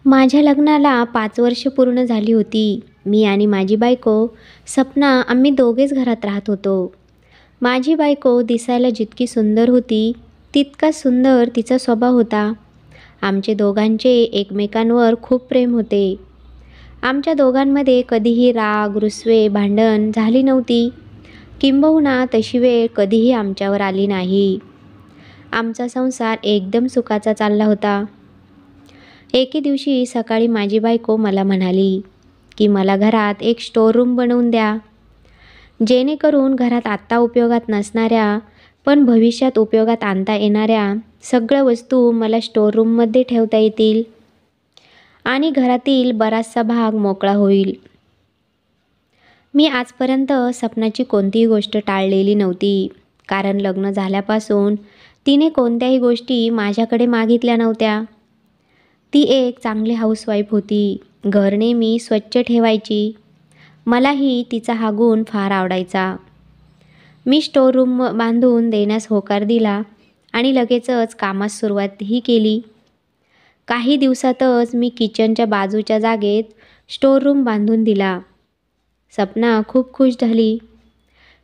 माझ्या लग्नाला 5 वर्ष पूर्ण झाली होती. मी आणि माझी बायको सपना आम्ही दोघेच घरात राहत होतो. माझी बायको दिसायला जितकी सुंदर होती, तितका सुंदर तिचा स्वभाव होता. आमचे दोघांचे एकमेकांवर खूप प्रेम होते. आमच्या दोघांमध्ये कधीही राग, रुसवे, भांडण झाली नव्हती. किंबहुना तशी वेळ कधीही आमच्यावर आली नाही. आमचा संसार एकदम सुखाचा चालला होता. एके दिवशी सकाळी माझी बायको मला म्हणाली की मला घरात एक स्टोअर रूम बनवून द्या, जेणेकरून घरात आत्ता उपयोगात नसणाऱ्या पण भविष्यात उपयोगात आणता येणाऱ्या सगळ्या वस्तू मला स्टोअर रूममध्ये ठेवता येतील आणि घरातील बराचसा भाग मोकळा होईल. मी आजपर्यंत सपनाची कोणतीही गोष्ट टाळलेली नव्हती, कारण लग्न झाल्यापासून तिने कोणत्याही गोष्टी माझ्याकडे मागितल्या नव्हत्या. ती एक चांगली हाऊसवाईफ होती. घर नेहमी स्वच्छ ठेवायची. मलाही तिचा हा गुण फार आवडायचा. मी स्टोअर रूम बांधून देण्यास होकार दिला आणि लगेचच कामास सुरुवातही केली. काही दिवसातच मी किचनच्या बाजूच्या जागेत स्टोअर रूम बांधून दिला. सपना खूप खुश झाली.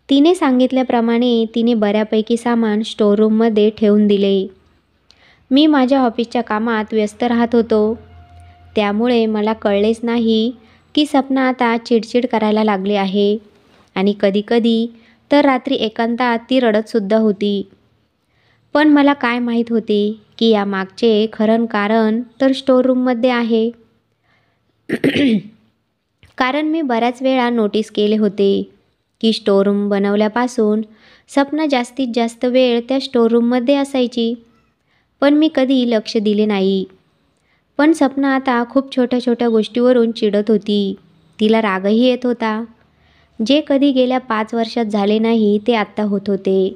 तिने सांगितल्याप्रमाणे तिने बऱ्यापैकी सामान स्टोअर रूममध्ये ठेवून दिले. मी माझ्या ऑफिसच्या कामात व्यस्त राहत होतो, त्यामुळे मला कळलेच नाही की सपना आता चिडचिड करायला लागली आहे आणि कधीकधी तर रात्री एकांतात ती रडतसुद्धा होती. पण मला काय माहीत होते की या मागचे खरं कारण तर स्टोअर रूममध्ये आहे. कारण मी बऱ्याच वेळा नोटीस केले होते की स्टोअर रूम बनवल्यापासून सपना जास्तीत जास्त वेळ त्या स्टोअर रूममध्ये असायची, पण मी कधी लक्ष दिले नाही. पण सपना आता खूप छोट्या छोट्या गोष्टीवरून चिडत होती. तिला रागही येत होता. जे कधी गेल्या 5 वर्षात झाले नाही ते आत्ता होत होते.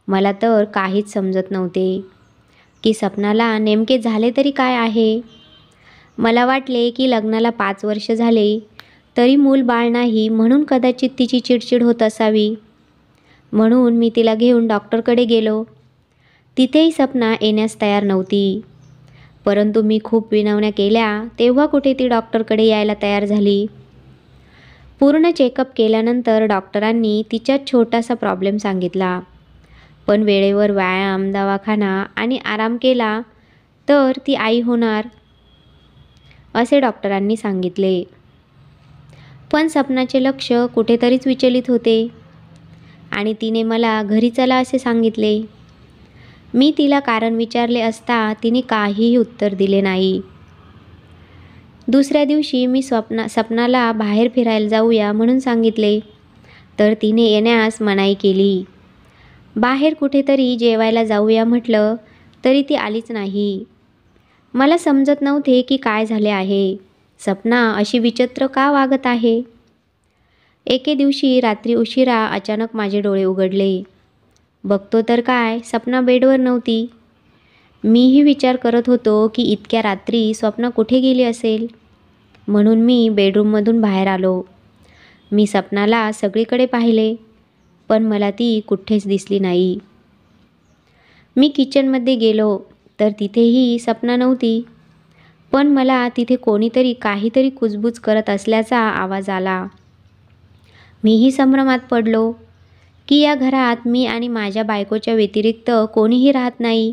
मला तर काहीच समजत नव्हते की सपनाला नेमके झाले तरी काय आहे. मला वाटले की लग्नाला 5 वर्ष झाले तरी मूल बाळ नाही, म्हणून कदाचित तिची चिडचिड होत असावी. म्हणून मी तिला घेऊन डॉक्टरकडे गेलो. तिथेही सपना येण्यास तयार नव्हती. परंतु मी खूप विनवण्या केल्या तेव्हा कुठे ती डॉक्टरकडे यायला तयार झाली. पूर्ण चेकअप केल्यानंतर डॉक्टरांनी तिच्यात छोटासा प्रॉब्लेम सांगितला, पण वेळेवर व्यायाम, दवाखाना आणि आराम केला तर ती आई होणार, असे डॉक्टरांनी सांगितले. पण सपनाचे लक्ष कुठेतरीच विचलित होते आणि तिने मला घरी चला असे सांगितले. मी तिला कारण विचारले असता तिने काहीही उत्तर दिले नाही. दुसऱ्या दिवशी मी सपनाला बाहेर फिरायला जाऊया म्हणून सांगितले, तर तिने येण्यास मनाई केली. बाहेर कुठेतरी जेवायला जाऊया म्हटलं तरी ती आलीच नाही. मला समजत नव्हते की काय झाले आहे. सपना अशी विचित्र का वागत आहे. एके दिवशी रात्री उशिरा अचानक माझे डोळे उघडले. बघतो तर काय, सपना बेडवर नव्हती. मीही विचार करत होतो की इतक्या रात्री स्वप्ना कुठे गेली असेल, म्हणून मी बेडरूममधून बाहेर आलो. मी सपनाला सगळीकडे पाहिले, पण मला ती कुठेच दिसली नाही. मी किचनमध्ये गेलो तर तिथेही सपना नव्हती, पण मला तिथे कोणीतरी काहीतरी कुजबूज करत असल्याचा आवाज आला. मीही संभ्रमात पडलो की या घरात मी आणि माझ्या बायकोच्या व्यतिरिक्त कोणीही राहत नाही.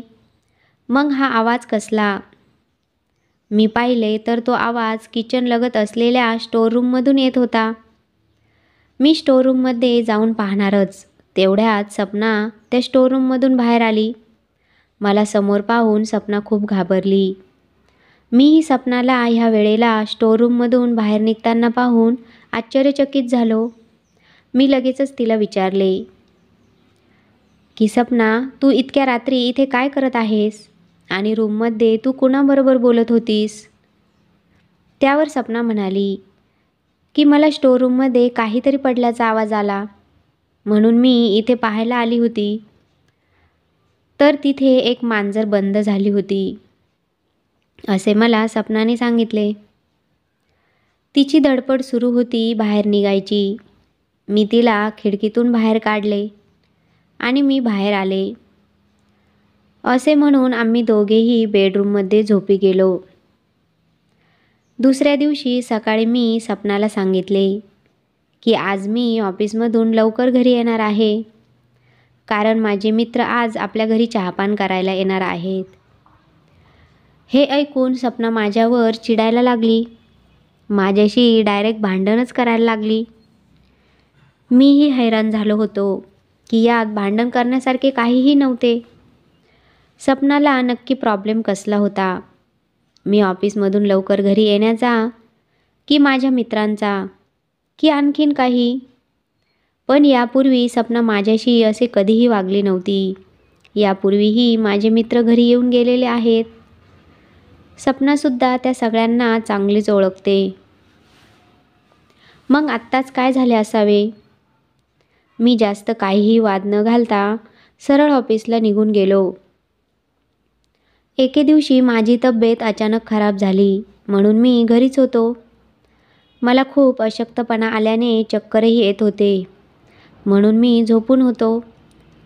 मग हा आवाज कसला? मी पाहिले तर तो आवाज किचनलगत असलेल्या स्टोअर रूममधून येत होता. मी स्टोअर रूममध्ये जाऊन पाहणारच तेवढ्यात सपना त्या स्टोअर रूममधून बाहेर आली. मला समोर पाहून सपना खूप घाबरली. मीही सपनाला ह्या वेळेला स्टोअर रूममधून बाहेर निघताना पाहून आश्चर्यचकित झालो. मी लगेचच तिला विचारले की सपना, तू इतक्या रात्री इथे काय करत आहेस आणि रूममध्ये तू कुणाबरोबर बोलत होतीस? त्यावर सपना म्हणाली की मला स्टोअर रूममध्ये काहीतरी पडल्याचा आवाज आला, म्हणून मी इथे पाहायला आली होती. तर तिथे एक मांजर बंद झाली होती, असे मला सपनाने सांगितले. तिची धडपड सुरू होती बाहेर निघायची. मी तिला खिडकीतून बाहेर काढले आणि मी बाहेर आले. असे म्हणून आम्ही दोघेही बेडरूममध्ये झोपी गेलो. दुसऱ्या दिवशी सकाळी मी सपनाला सांगितले की आज मी ऑफिसमधून लवकर घरी येणार आहे, कारण माझे मित्र आज आपल्या घरी चहापान करायला येणार आहेत. हे ऐकून सपना माझ्यावर चिडायला लागली. माझ्याशी डायरेक्ट भांडणच करायला लागली. मीही हैराण झालो होतो की यात भांडण करण्यासारखे काहीही नव्हते. सपनाला नक्की प्रॉब्लेम कसला होता? मी ऑफिसमधून लवकर घरी येण्याचा, की माझ्या मित्रांचा, की आणखीन काही? पण यापूर्वी सपना माझ्याशी असे कधीही वागली नव्हती. यापूर्वीही माझे मित्र घरी येऊन गेलेले आहेत. सपनासुद्धा त्या सगळ्यांना चांगलीच ओळखते. मग आत्ताच काय झाले असावे? मी जास्त काहीही वाद न घालता सरळ ऑफिसला निघून गेलो. एके दिवशी माझी तब्येत अचानक खराब झाली, म्हणून मी घरीच होतो. मला खूप अशक्तपणा आल्याने चक्करही येत होते, म्हणून मी झोपून होतो.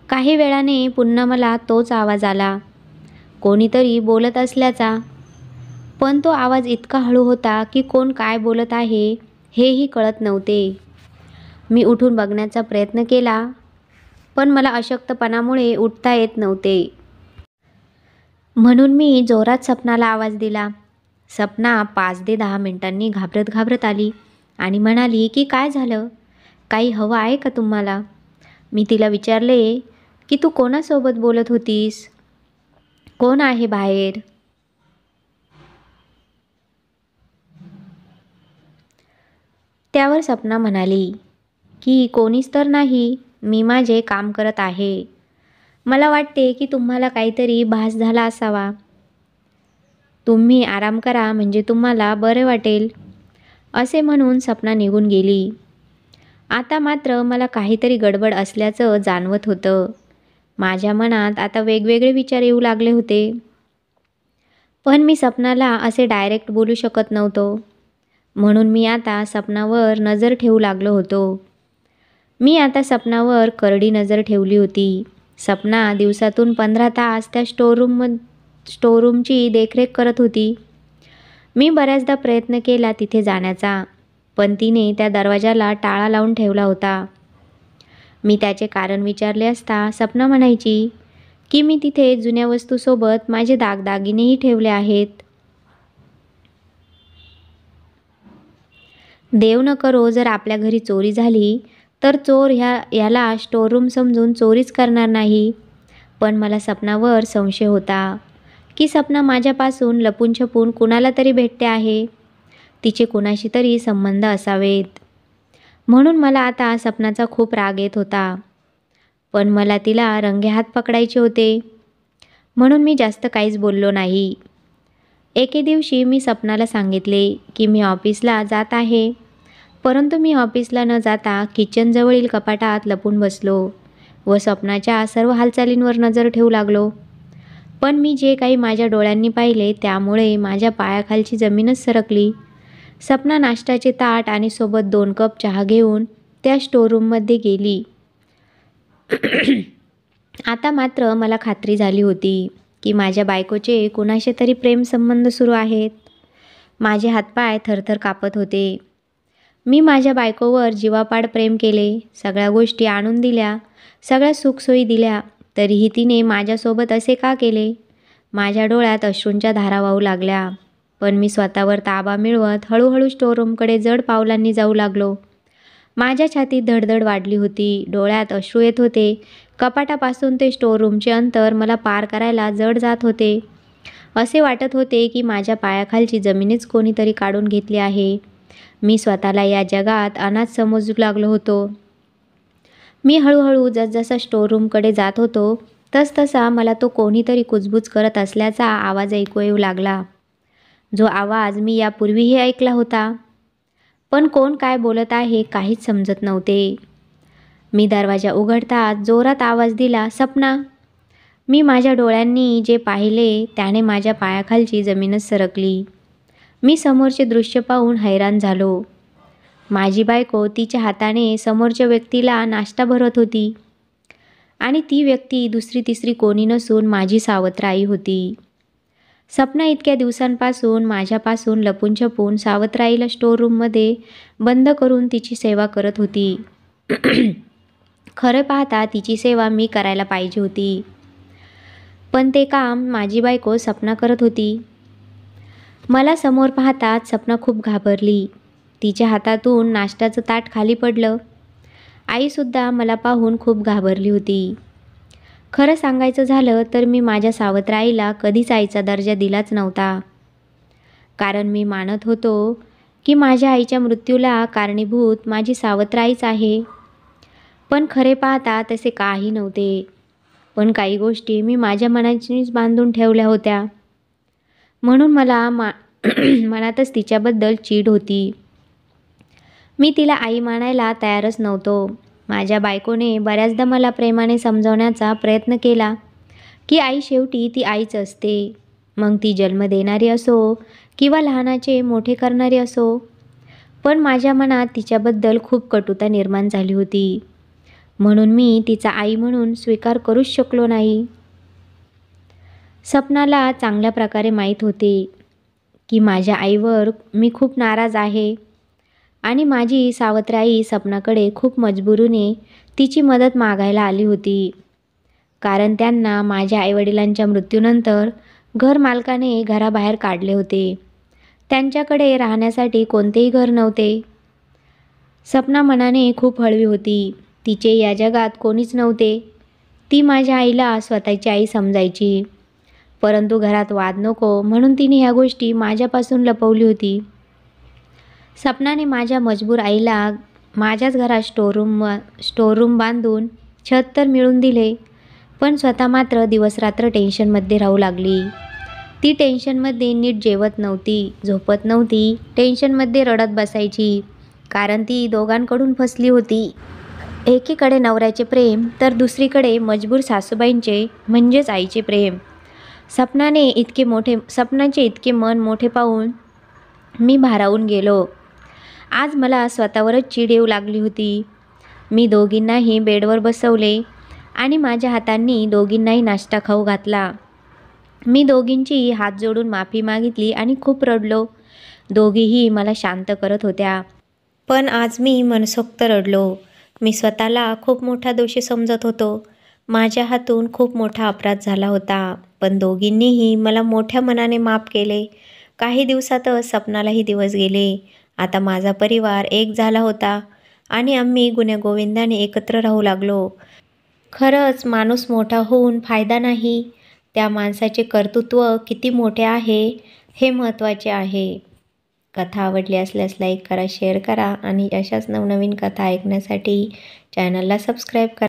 काही वेळाने पुन्हा मला तोच आवाज आला, कोणीतरी बोलत असल्याचा. पण तो आवाज इतका हळू होता की कोण काय बोलत आहे हेही कळत नव्हते. मी उठून बघण्याचा प्रयत्न केला, पण मला अशक्तपणामुळे उठता येत नव्हते. म्हणून मी जोरात सपनाला आवाज दिला. सपना 5 ते 10 मिनिटांनी घाबरत घाबरत आली आणि म्हणाली की काय झालं? काही हवं आहे का तुम्हाला? मी तिला विचारले की तू कोणासोबत बोलत होतीस? कोण आहे बाहेर? त्यावर सपना म्हणाली की कोणीच तर नाही, मी माझे काम करत आहे. मला वाटते की तुम्हाला काहीतरी भास झाला असावा. तुम्ही आराम करा, म्हणजे तुम्हाला बरे वाटेल. असे म्हणून सपना निघून गेली. आता मात्र मला काहीतरी गडबड असल्याचं जाणवत होतं. माझ्या मनात आता वेगवेगळे विचार येऊ लागले होते. पण मी सपनाला असे डायरेक्ट बोलू शकत नव्हतो, म्हणून मी आता सपनावर नजर ठेवू लागलो होतो. मी आता सपनावर करडी नजर ठेवली होती. सपना दिवसातून 15 तास त्या स्टोरूमची देखरेख करत होती. मी बऱ्याचदा प्रयत्न केला तिथे जाण्याचा, पण तिने त्या दरवाजाला टाळा लावून ठेवला होता. मी त्याचे कारण विचारले असता सपना म्हणायची की मी तिथे जुन्या वस्तूसोबत माझे दागदागिनेही ठेवले आहेत. देव न करो जर आपल्या घरी चोरी झाली तर चोर ह्याला स्टोअरूम समजून चोरीच करणार नाही. पण मला सपनावर संशय होता की सपना माझ्यापासून लपून छपून कुणाला तरी भेटते आहे. तिचे कुणाशी तरी संबंध असावेत. म्हणून मला आता सपनाचा खूप राग येत होता. पण मला तिला रंगेहात पकडायचे होते, म्हणून मी जास्त काहीच बोललो नाही. एके दिवशी मी सपनाला सांगितले की मी ऑफिसला जात आहे, परंतु मी ऑफिसला न जाता किचनजवळील कपाटात लपून बसलो व सपनाच्या सर्व हालचालींवर नजर ठेवू लागलो. पण मी जे काही माझ्या डोळ्यांनी पाहिले त्यामुळे माझ्या पायाखालची जमीनच सरकली. सपना नाश्त्याचे ताट आणि सोबत 2 कप चहा घेऊन त्या स्टोअरूममध्ये गेली. आता मात्र मला खात्री झाली होती की माझ्या बायकोचे कुणाशी तरी प्रेमसंबंध सुरू आहेत. माझे हातपाय थरथर कापत होते. मी माझ्या बायकोवर जीवापाड प्रेम केले, सगळ्या गोष्टी आणून दिल्या, सगळ्या सुखसोयी दिल्या, तरीही तिने माझ्यासोबत असे का केले? माझ्या डोळ्यात अश्रूंच्या धारा वाहू लागल्या. पण मी स्वतःवर ताबा मिळवत हळूहळू स्टोअरूमकडे जड पावलांनी जाऊ लागलो. माझ्या छातीत धडधड वाढली होती, डोळ्यात अश्रू येत होते. कपाटापासून ते स्टोअरूमचे अंतर मला पार करायला जड जात होते. असे वाटत होते की माझ्या पायाखालची जमीनच कोणीतरी काढून घेतली आहे. मी स्वतःला या जगात अनाथ समजू लागलो होतो. मी हळूहळू जसजसा स्टोअरूमकडे जात होतो तसतसा मला तो कोणीतरी कुजबुज करत असल्याचा आवाज ऐकू येऊ लागला, जो आवाज मी यापूर्वीही ऐकला होता. पण कोण काय बोलत आहे काहीच समजत नव्हते. मी दरवाजा उघडताच जोरात आवाज दिला, सपना. मी माझ्या डोळ्यांनी जे पाहिले त्याने माझ्या पायाखालची जमीनच सरकली. मी समोरचे दृश्य पाहून हैराण झालो. माझी बायको तिच्या हाताने समोरच्या व्यक्तीला नाश्ता भरवत होती आणि ती व्यक्ती दुसरी तिसरी कोणी नसून माझी सावत्र आई होती. सपना इतक्या दिवसांपासून माझ्यापासून लपून छपून सावत्राईला स्टोर रूममध्ये बंद करून तिची सेवा करत होती. खरं पाहता तिची सेवा मी करायला पाहिजे होती, पण ते काम माझी बायको सपना करत होती. मला समोर पाहताच सपना खूप घाबरली. तिच्या हातातून नाश्त्याचं ताट खाली पडलं. आईसुद्धा मला पाहून खूप घाबरली होती. खरं सांगायचं झालं तर मी माझ्या सावत्राईला कधीच आईचा दर्जा दिलाच नव्हता, कारण मी मानत होतो की माझ्या आईच्या मृत्यूला कारणीभूत माझी सावत्राईच आहे. पण खरे पाहता तसे काही नव्हते. पण काही गोष्टी मी माझ्या मनाचीच बांधून ठेवल्या होत्या, म्हणून मला मनातच तिच्याबद्दल चीड होती. मी तिला आई मानायला तयारच नव्हतो. माझ्या बायकोने बऱ्याचदा मला प्रेमाने समजावण्याचा प्रयत्न केला की आई शेवटी ती आईच असते, मग ती जन्म देणारी असो किंवा लहानाचे मोठे करणारी असो. पण माझ्या मनात तिच्याबद्दल खूप कटुता निर्माण झाली होती, म्हणून मी तिचा आई म्हणून स्वीकार करूच शकलो नाही. सपनाला चांगल्या प्रकारे माहीत होते की माझ्या आईवर मी खूप नाराज आहे आणि माझी सावत्राई सपनाकडे खूप मजबुरीने तिची मदत मागायला आली होती, कारण त्यांना माझ्या आईवडिलांच्या मृत्यूनंतर घरमालकाने घराबाहेर काढले होते. त्यांच्याकडे राहण्यासाठी कोणतेही घर नव्हते. सपना मनाने खूप हळवी होती. तिचे या जगात कोणीच नव्हते. ती माझ्या आईला स्वतःची आई समजायची, परंतु घरात वाद नको म्हणून तिने ह्या गोष्टी माझ्यापासून लपवली होती. सपनाने माझ्या मजबूर आईला माझ्याच घरात स्टोर रूम बांधून छत तर मिळवून दिले, पण स्वतः मात्र दिवसरात्र टेन्शनमध्ये राहू लागली. ती टेन्शनमध्ये नीट जेवत नव्हती, झोपत नव्हती, टेन्शनमध्ये रडत बसायची, कारण ती दोघांकडून फसली होती. एकीकडे नवऱ्याचे प्रेम तर दुसरीकडे मजबूर सासूबाईंचे म्हणजेच आईचे प्रेम. सपनाचे इतके मन मोठे पाहून मी भारावून गेलो. आज मला स्वतःवरच चीड येऊ लागली होती. मी दोघींनाही बेडवर बसवले आणि माझ्या हातांनी दोघींनाही नाश्ता खाऊ घातला. मी दोघींची हात जोडून माफी मागितली आणि खूप रडलो. दोघीही मला शांत करत होत्या, पण आज मी मनसोक्त रडलो. मी स्वतःला खूप मोठा दोषी समजत होतो. माझ्या हातून खूप मोठा अपराध झाला होता, पण दोघींनीही मला मोठ्या मनाने माफ केले. काही दिवसातच सपनालाही दिवस गेले. आता माझा परिवार एक झाला होता आणि आम्ही गुण्यागोविंदाने एकत्र राहू लागलो. खरंच माणूस मोठा होऊन फायदा नाही, त्या माणसाचे कर्तृत्व किती मोठे आहे हे महत्त्वाचे आहे. कथा आवडली असल्यास लाईक करा, शेअर करा आणि अशाच नवनवीन कथा ऐकण्यासाठी चॅनलला सबस्क्राईब करा.